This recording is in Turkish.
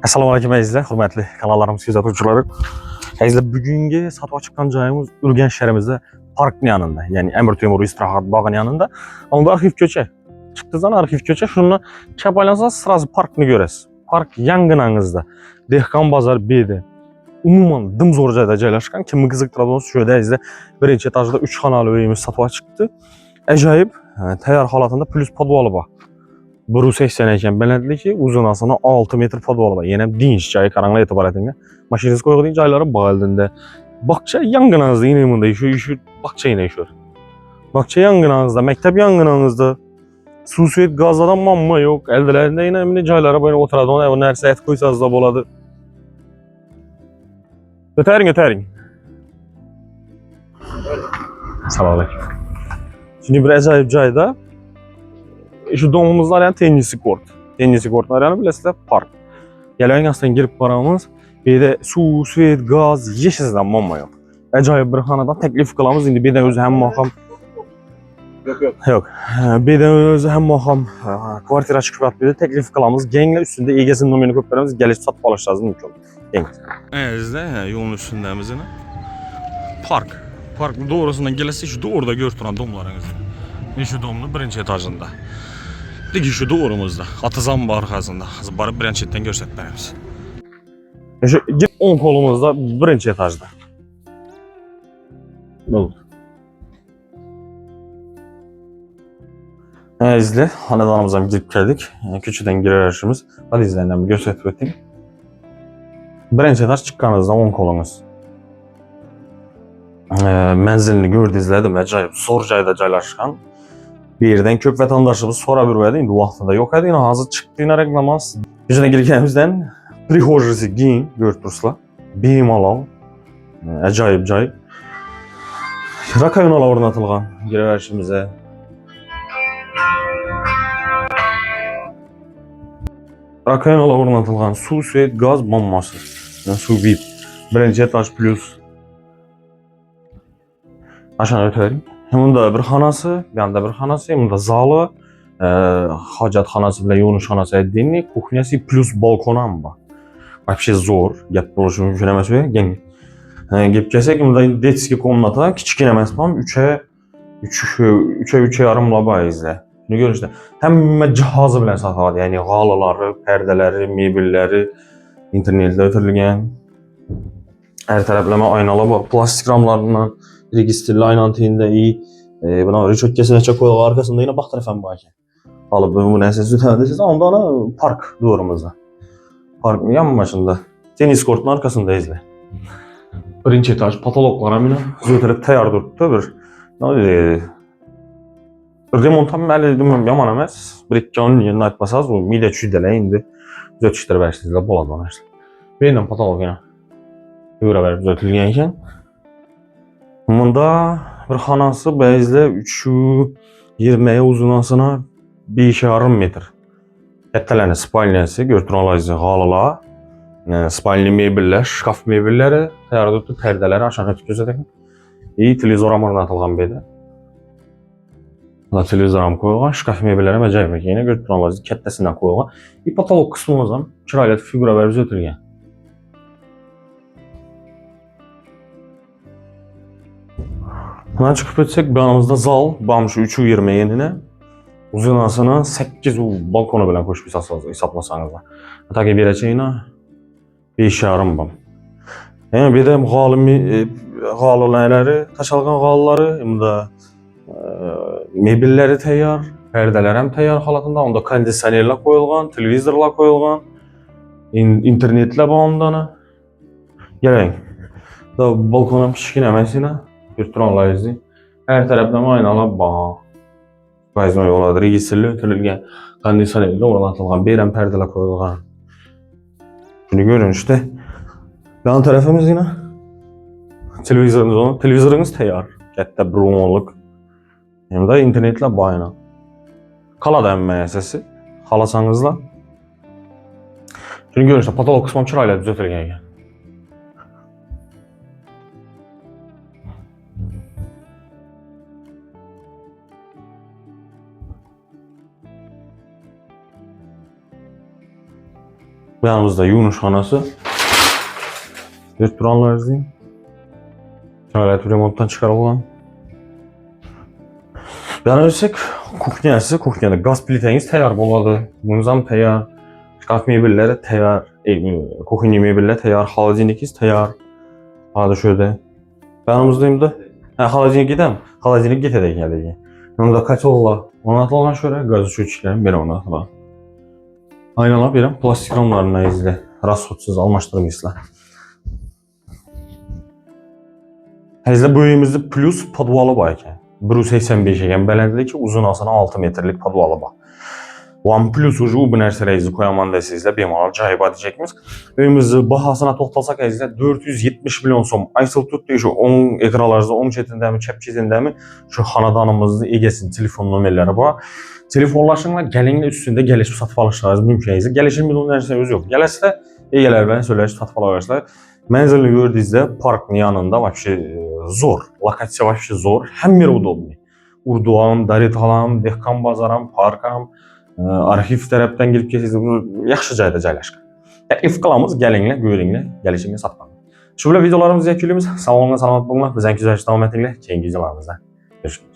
Assalomu alaykum azizlar, hurmatli kanallarimiz kuzatuvchilari. Azizlar, bugungi sotuvga chiqqan joyimiz Urganch shahrimizda parkning yonida, ya'ni Amir Temur istirohat bog'ining yonida. Unda arxiv ko'cha. Chiqdingizdan arxiv ko'cha, shuni chap aylansangiz sразу parkni ko'rasiz. Park yangınangizda. Dehqon bozor bedi. Umuman dimzo'r joyda joylashgan. Kimni qiziqtiradi bo'lsa, shu yerda azizlar birinchi etajda 3 xonali uyimiz sotuvga chiqdi. Ajoyib, tayyor holatida plus podvoli bor. 180 ekan balandligi, uzunasini 6 metr podvoli bor. Yana dinch joyi qaranglar e'tibor eting. Mashinangiz qo'yadigan joylari bor oldinda. Bog'cha yangınangizda yine bunda shu bog'cha yine shu. Bog'cha yangınangizda, maktab yangınangizda suv svet gazdan muammo yo'q. Eldilarda yine joylari bor, o'tiradigan bu narsa aytib qo'ysangiz da bo'ladi. O'taring. Assalomu alaykum. Şimdi bir ajoyib joyda şu domumuzlar yani tennisi kort. Tennisi kortlar yani bilasizlar park. Yalan aslında girip paramız. Bir de su, svet, gaz, yeşilden muammo yo'q. Ajoyib bir xonadan taklif qilamiz. Endi bir de o'zi ham maqam. Yo'q. Bir de o'zi ham maqam kvartira chiqib yotibdi. Taklif qilamiz. Genglar üstünde egasini nomerini ko'p beramiz. Kelib sotib olishingiz mumkin. Geng. Bizde yo'lun üstündemiz yine. Park. Park doğrusundan gelirse şu doğruda görüp duran domlarınız. Şu domlu birinci etajında. Digi şu doğrumuzda. Atızan var arkasında. Barıp birinci etten göstermemiz. Şu 10 kolumuzda birinci etajda. Ne oldu? İzle. Hanedanımızdan gidip geldik. Küçüden girerişimiz. Hadi izleyenlerimi gösterip ettim. Birinci etaj çıkkanızda 10 kolunuz. Menzilini gördü izledim. Acayip zor joyda joylashgan. Bir yerden köp vatandaşımız sonra bir verdi. Endi vaqtida yo'q edi. Hozir chiqdinglar reklamas. Bizga kelganimizdan prihojisi giyin ko'rib turibsizlar. Bemalol. Ajoyib joy. Rakovinalar o'rnatilgan girishimizga. Rakovinalar o'rnatilgan. Suv, svet, gaz bombasi. Suv VIP. Birinchi etaj plus. Aşağı ötərik. Bunda bir xonasi, bu yanda bir xonasi, bunda zali, hojatxonasi bilan yuvinish etdingmi, kuxnyasi plus balkon ham bor. Вообще zo'r, gap bo'lishi mumkin emas bu. Gap kelsak, bunda detskiy komnata, kichkina emas ham 3'e yarımla bor izle. Shuni ko'rishda hamma jihozi bilan sotiladi, ya'ni g'olalari, pardalari, mebellari internetda o'tirilgan. Her taraflama aynalar bor, plastik ramlardan registrli aynantığında iyi. Buna röçötkesine çok koyuyor arkasında yine bak tarafım var ki. Alıp bu nesnesi ödeyeceğiz ama ondan park doğrumuzda. Parkın yan başında. Tenis kortunun arkasında izle. Birinci etaj patologlara mı? Zötelip tayar durdu bir. Remontam məli dedim yaman emas. Bir iki onun yerine aytmasaz o mide çüydele indi. Zötüşleri versizle boladan işte. Benim patolog yine. Yura verip zötülgen iken. Bunda bir xonasi bəzlə 320'ye uzunasına 5,5 metr. Kattalarni spalnyasi, götürüləyiz halılar, spalni mebellər, şkaf mebelləri, tayyorda tutub pərdaları aşağı ötüb gözlədik. İyi televizoram o'rnatilgan bedi. Bunda televizoram qo'yilgan, şkaf mebelləri ajoyib ekan. Yana götürüləyiz kattasidan qo'yilgan. Patolog qismimiz ham chiroyli figura berib o'tilgan. Buna çıkıp etsek yanımızda zal, bamşı 320 yenine. Uzunasını 8 balkonu bilen koşup hesaplasanız da. Hatta ki bir açıyla 5,5 bam. Yani bir de galıları, taşalgan galıları, hem de mebelleri tayyor, perdeler hem tayyor halatında, onda kondisionerler koyulgan, televizorlar koyulgan, internetle bağımdanı. Gelin, da balkonum kichkina emasina. Götürüləyiz. Her tarafdan aynalar bor. Bayzma yo'llar registrli o'tirilgan, kondisionerlar o'rnatilgan, beren perdeler qo'yilgan. Shuni ko'ring işte. Yan tarafımız yine televizorunuz tayyor. Katta bir o'nlik. Hem de internetlar bor ayna. Qoladi hamma narsasi. Xohlasangizlar. Shuni ko'ring işte, patolog qismi chiroyli tuzatilgan ekan. Bu yanımızda yumuşxanası. Restoranlar izleyin. Alet remontdan çıkarıp olan. Yanılırsak kuxnyası, kuxnyada qaz plitəniz təyar boladı. Bunuzam təyar, şkaf mebelləri təyar, kuxnya mebelləri təyar, xaladenikiniz təyar. Hadi şöyle. Yanımızdayım da. Ha, xaladenik gedəm. Xaladenik getədək gəldik. Yanımda kaç olla? Onatılan şöyle qazı çöçüklərim belə onatılan. Aynalar verəm, plastik ramlarına izlə. Rasxodsuz almışdırmışlar. Həzlə böyüyümüzdə plus podvalı var ikən. 1.85 ekan beləndədir ki, uzun asana 6 metrlik podvalı var. One plus ucu bu nərsələri qoyamanda sizlə bemalal cahib edəcəkmiz. Böyüyümüzdə bahasına toxtalsaq əzizlə 470 milyon som. Aysıl tutdu şu 10 ekranlarınızda 10 çetindəmi, çəp çetindəmi şu xanadanımızda egesin telefon nömrələri var. Telefonlaşınla gəlinlə üstündə gəlişib satıb alışlarınız mümkün əzizlə. Gəlişin bir nərsəsi öz yox. Gələsilə egelər bəni söyləyiş satıb alışlar. Mənzilini gördüyünüzdə parkın yanında вообще zor. Lokasiya вообще zor. Hem yer удобный. Urduam, Daritalam, Dehqan bazaram, parkam, arxiv tərəfdən girib keçirsiniz. Yaxşı cayda caylaşqan. Təklif qılamız gəlinlə, görünlə, gəlişinlə satmaq. Şu belə videolarımızı yekilimiz. Sağ olun, salamat olun. Bizən güzel davam etdiklə keyinki videolarımızda görüşürüz.